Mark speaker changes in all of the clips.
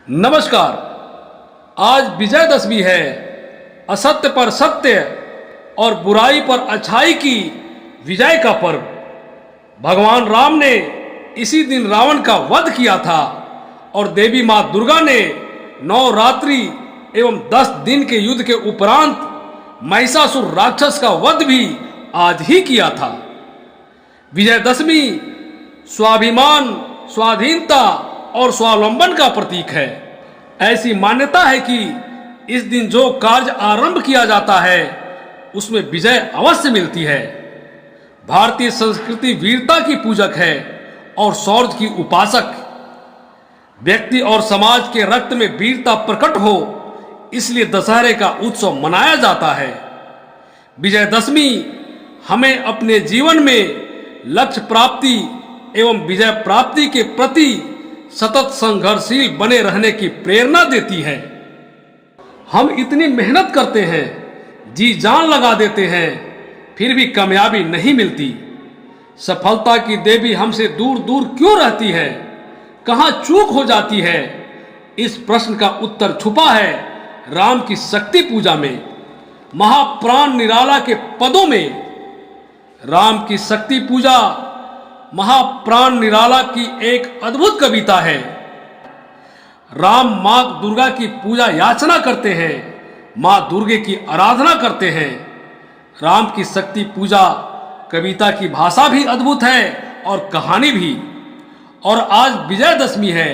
Speaker 1: नमस्कार। आज विजयदशमी है। असत्य पर सत्य और बुराई पर अच्छाई की विजय का पर्व। भगवान राम ने इसी दिन रावण का वध किया था और देवी मां दुर्गा ने 9 रात्रि एवं 10 दिन के युद्ध के उपरांत महिषासुर राक्षस का वध भी आज ही किया था। विजयदशमी स्वाभिमान, स्वाधीनता और स्वावलंबन का प्रतीक है। ऐसी मान्यता है कि इस दिन जो कार्य आरंभ किया जाता है उसमें विजय अवश्य मिलती है। भारतीय संस्कृति वीरता की पूजक है और शौर्य की उपासक। व्यक्ति और समाज के रक्त में वीरता प्रकट हो, इसलिए दशहरे का उत्सव मनाया जाता है। विजयदशमी हमें अपने जीवन में लक्ष्य प्राप्ति एवं विजय प्राप्ति के प्रति सतत संघर्षशील बने रहने की प्रेरणा देती है। हम इतनी मेहनत करते हैं, जी जान लगा देते हैं, फिर भी कामयाबी नहीं मिलती। सफलता की देवी हमसे दूर दूर क्यों रहती है? कहाँ चूक हो जाती है? इस प्रश्न का उत्तर छुपा है राम की शक्ति पूजा में, महाप्राण निराला के पदों में। राम की शक्ति पूजा महाप्राण निराला की एक अद्भुत कविता है। राम मां दुर्गा की पूजा याचना करते हैं, मां दुर्गे की आराधना करते हैं। राम की शक्ति पूजा कविता की भाषा भी अद्भुत है और कहानी भी। और आज विजयदशमी है,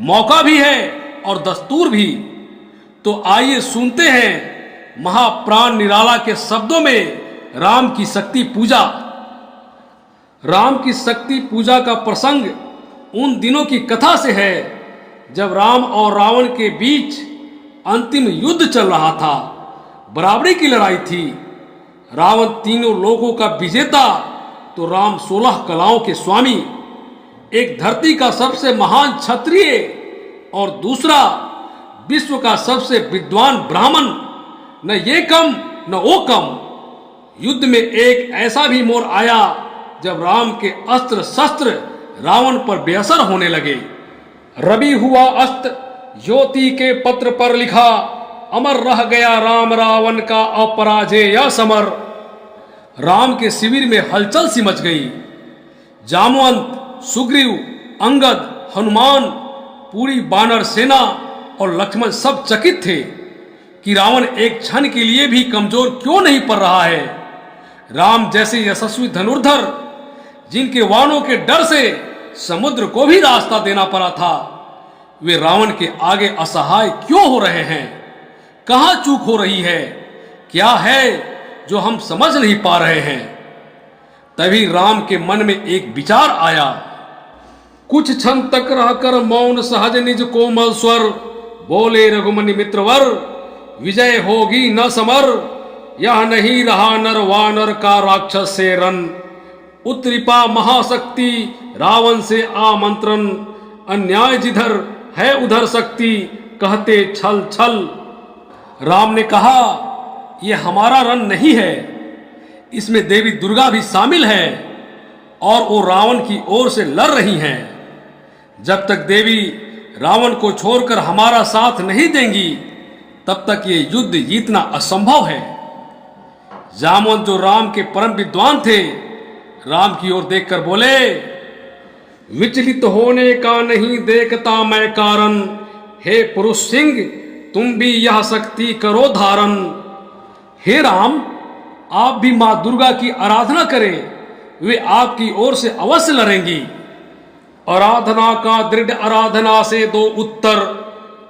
Speaker 1: मौका भी है और दस्तूर भी। तो आइए सुनते हैं महाप्राण निराला के शब्दों में राम की शक्ति पूजा। राम की शक्ति पूजा का प्रसंग उन दिनों की कथा से है जब राम और रावण के बीच अंतिम युद्ध चल रहा था। बराबरी की लड़ाई थी। रावण तीनों लोगों का विजेता तो राम 16 कलाओं के स्वामी। एक धरती का सबसे महान क्षत्रिय और दूसरा विश्व का सबसे विद्वान ब्राह्मण। न ये कम न वो कम। युद्ध में एक ऐसा भी मोड़ आया जब राम के अस्त्र शस्त्र रावण पर बेअसर होने लगे। रवि हुआ अस्त ज्योति के पत्र पर लिखा, अमर रह गया राम रावण का अपराजेय समर। राम के शिविर में हलचल सी मच गई। जामवंत, सुग्रीव, अंगद, हनुमान, पूरी वानर सेना और लक्ष्मण सब चकित थे कि रावण एक क्षण के लिए भी कमजोर क्यों नहीं पड़ रहा है। राम जैसे यशस्वी धनुर्धर, जिनके वाणों के डर से समुद्र को भी रास्ता देना पड़ा था, वे रावण के आगे असहाय क्यों हो रहे हैं? कहां चूक हो रही है? क्या है जो हम समझ नहीं पा रहे हैं? तभी राम के मन में एक विचार आया। कुछ क्षण तक रहकर मौन सहज निज कोमल स्वर, बोले रघुमनि मित्रवर, विजय होगी न समर। यह नहीं रहा नर वानर का राक्षस से रन, उत्रिपा महाशक्ति रावण से आमंत्रण। अन्याय जिधर है उधर शक्ति, कहते छल छल। राम ने कहा, यह हमारा रण नहीं है, इसमें देवी दुर्गा भी शामिल है और वो रावण की ओर से लड़ रही हैं। जब तक देवी रावण को छोड़कर हमारा साथ नहीं देंगी, तब तक ये युद्ध जीतना असंभव है। जामवंत, जो राम के परम विद्वान थे, राम की ओर देखकर बोले, विचलित होने का नहीं देखता मैं कारण। हे पुरुष सिंह, तुम भी यह शक्ति करो धारण। हे राम, आप भी मां दुर्गा की आराधना करें, वे आपकी ओर से अवश्य लड़ेंगी। आराधना का दृढ़ आराधना से दो उत्तर,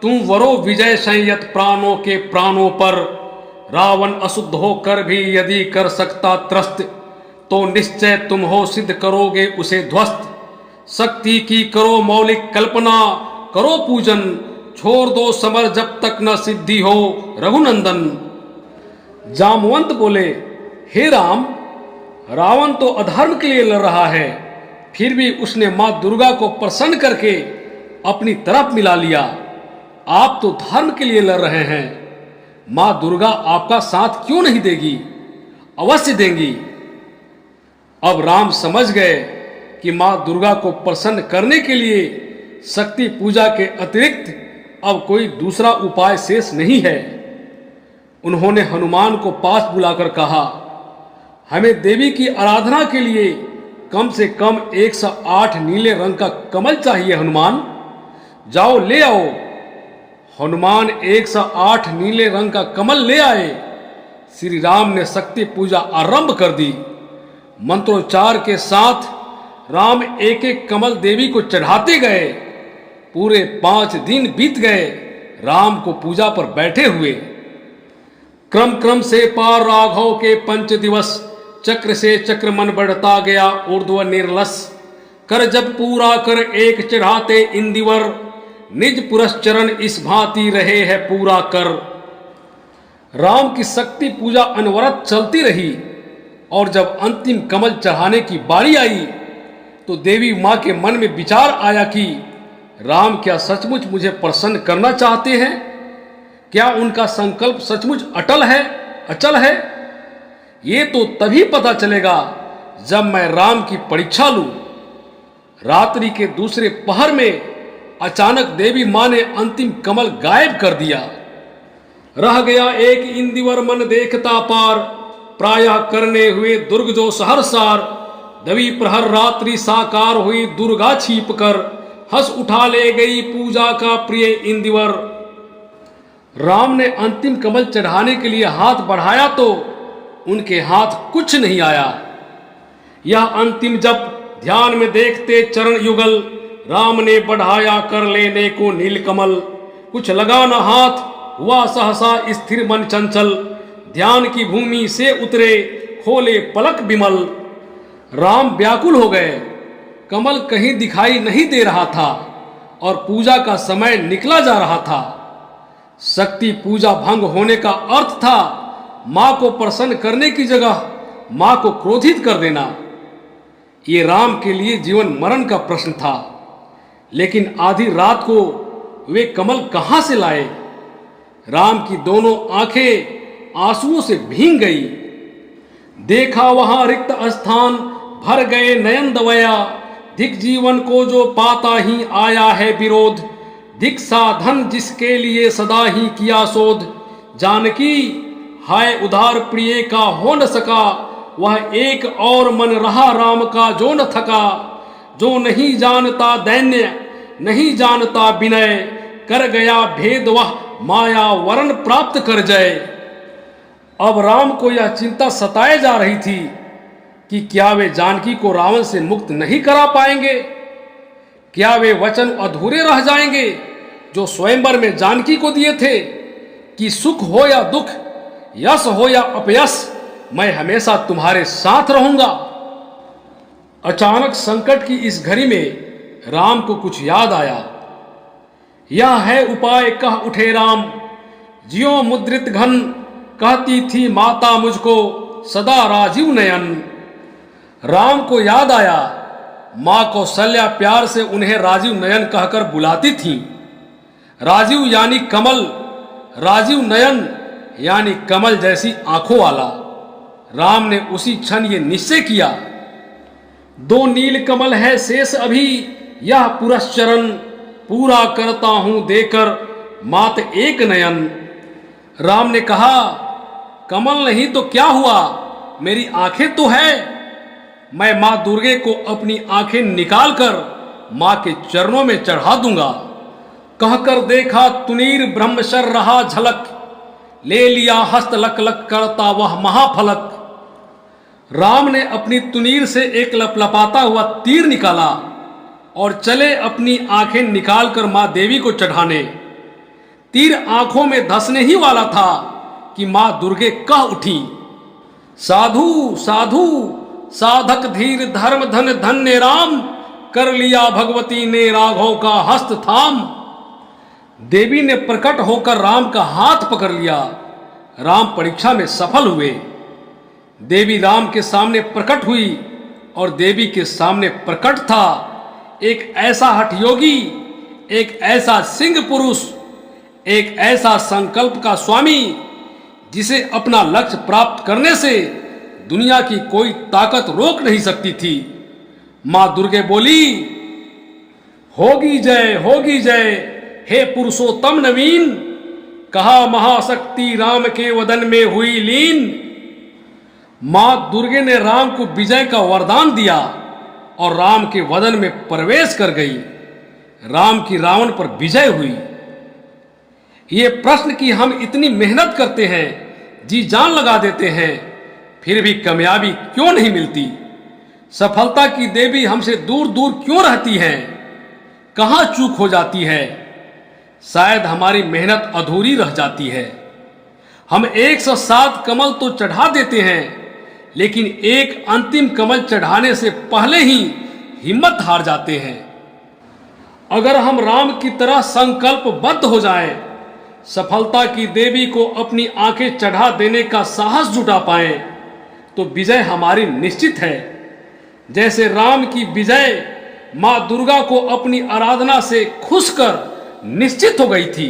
Speaker 1: तुम वरो विजय संयत प्राणों के प्राणों पर। रावण अशुद्ध होकर भी यदि कर सकता त्रस्त, तो निश्चय तुम हो सिद्ध करोगे उसे ध्वस्त। शक्ति की करो मौलिक कल्पना, करो पूजन, छोड़ दो समर जब तक न सिद्धि हो रघुनंदन। जामवंत बोले, हे राम, रावण तो अधर्म के लिए लड़ रहा है, फिर भी उसने मां दुर्गा को प्रसन्न करके अपनी तरफ मिला लिया। आप तो धर्म के लिए लड़ रहे हैं, मां दुर्गा आपका साथ क्यों नहीं देगी? अवश्य देंगी। अब राम समझ गए कि मां दुर्गा को प्रसन्न करने के लिए शक्ति पूजा के अतिरिक्त अब कोई दूसरा उपाय शेष नहीं है। उन्होंने हनुमान को पास बुलाकर कहा, हमें देवी की आराधना के लिए कम से कम 108 नीले रंग का कमल चाहिए। हनुमान, जाओ ले आओ। हनुमान 108 नीले रंग का कमल ले आए। श्री राम ने शक्ति पूजा आरंभ कर दी। मंत्रोच्चार के साथ राम एक एक कमल देवी को चढ़ाते गए। पूरे 5 दिन बीत गए राम को पूजा पर बैठे हुए। क्रम क्रम से पार राघव के 5 दिवस, चक्र से चक्र मन बढ़ता गया ऊर्ध्व निर्लस। कर जब पूरा कर एक चढ़ाते इंदिवर, निज पुरस्चरण इस भांति रहे है पूरा कर। राम की शक्ति पूजा अनवरत चलती रही और जब अंतिम कमल चढ़ाने की बारी आई तो देवी मां के मन में विचार आया कि राम क्या सचमुच मुझे प्रसन्न करना चाहते हैं? क्या उनका संकल्प सचमुच अचल है? ये तो तभी पता चलेगा जब मैं राम की परीक्षा लूं। रात्रि के दूसरे पहर में अचानक देवी मां ने अंतिम कमल गायब कर दिया। रह गया एक इंदिवर मन देखता पार, प्रायः करने हुए दुर्ग जो सहरसार। दवी प्रहर रात्रि साकार हुई दुर्गा छिप कर, हंस उठा ले गई पूजा का प्रिय इंदिवर। राम ने अंतिम कमल चढ़ाने के लिए हाथ बढ़ाया तो उनके हाथ कुछ नहीं आया। यह अंतिम जब ध्यान में देखते चरण युगल, राम ने बढ़ाया कर लेने को नीलकमल। कुछ लगा न हाथ, हुआ सहसा स्थिर मन चंचल। ध्यान की भूमि से उतरे खोले पलक बिमल। राम व्याकुल हो गए। कमल कहीं दिखाई नहीं दे रहा था और पूजा का समय निकला जा रहा था। शक्ति पूजा भंग होने का अर्थ था मां को प्रसन्न करने की जगह मां को क्रोधित कर देना। ये राम के लिए जीवन मरण का प्रश्न था। लेकिन आधी रात को वे कमल कहां से लाए? राम की दोनों आंखें आंसुओं से भींग गई। देखा वहां रिक्त स्थान, भर गए नयन दवया। धिक जीवन को जो पाता ही आया है विरोध। धिक साधन जिसके लिए सदा ही किया शोध। जानकी हाय उधार प्रिय का हो न सका। वह एक और मन रहा राम का जो न थका। जो नहीं जानता दैन्य नहीं जानता विनय। कर गया भेद वह माया वरण प्राप्त कर जाए। अब राम को यह चिंता सताए जा रही थी कि क्या वे जानकी को रावण से मुक्त नहीं करा पाएंगे? क्या वे वचन अधूरे रह जाएंगे जो स्वयंवर में जानकी को दिए थे कि सुख हो या दुख, यश हो या अपयश, मैं हमेशा तुम्हारे साथ रहूंगा। अचानक संकट की इस घड़ी में राम को कुछ याद आया। यह है उपाय कह उठे राम। जियो मुद्रित घन, कहती थी माता मुझको सदा राजीव नयन। राम को याद आया मां कौशल्या प्यार से उन्हें राजीव नयन कहकर बुलाती थी। राजीव यानी कमल, राजीव नयन यानी कमल जैसी आंखों वाला। राम ने उसी क्षण ये निश्चय किया, 2 नील कमल है शेष अभी, यह पुरस्चरण पूरा करता हूं देकर मात एक नयन। राम ने कहा, कमल नहीं तो क्या हुआ, मेरी आंखें तो है। मैं मां दुर्गे को अपनी आंखें निकालकर मां के चरणों में चढ़ा दूंगा। कहकर देखा तुनीर ब्रह्मशर रहा झलक। ले लिया हस्त लक लक करता वह महाफलक। राम ने अपनी तुनीर से एक लपलपाता हुआ तीर निकाला और चले अपनी आंखें निकालकर मां देवी को चढ़ाने। तीर आंखों में धंसने ही वाला था कि मां दुर्गे कह उठी, साधु साधु साधक धीर धर्म धन धन्य राम। कर लिया भगवती ने राघव का हस्त थाम। देवी ने प्रकट होकर राम का हाथ पकड़ लिया। राम परीक्षा में सफल हुए। देवी राम के सामने प्रकट हुई और देवी के सामने प्रकट था एक ऐसा हठयोगी, एक ऐसा सिंह पुरुष, एक ऐसा संकल्प का स्वामी जिसे अपना लक्ष्य प्राप्त करने से दुनिया की कोई ताकत रोक नहीं सकती थी। मां दुर्गे बोली, होगी जय हे पुरुषोत्तम नवीन, कहा महाशक्ति राम के वदन में हुई लीन। मां दुर्गे ने राम को विजय का वरदान दिया और राम के वदन में प्रवेश कर गई। राम की रावण पर विजय हुई। ये प्रश्न कि हम इतनी मेहनत करते हैं, जी जान लगा देते हैं, फिर भी कामयाबी क्यों नहीं मिलती? सफलता की देवी हमसे दूर दूर क्यों रहती है? कहां चूक हो जाती है? शायद हमारी मेहनत अधूरी रह जाती है। हम 107 कमल तो चढ़ा देते हैं, लेकिन एक अंतिम कमल चढ़ाने से पहले ही हिम्मत हार जाते हैं। अगर हम राम की तरह संकल्पबद्ध हो जाएं, सफलता की देवी को अपनी आंखें चढ़ा देने का साहस जुटा पाएं, तो विजय हमारी निश्चित है। जैसे राम की विजय मां दुर्गा को अपनी आराधना से खुश कर निश्चित हो गई थी,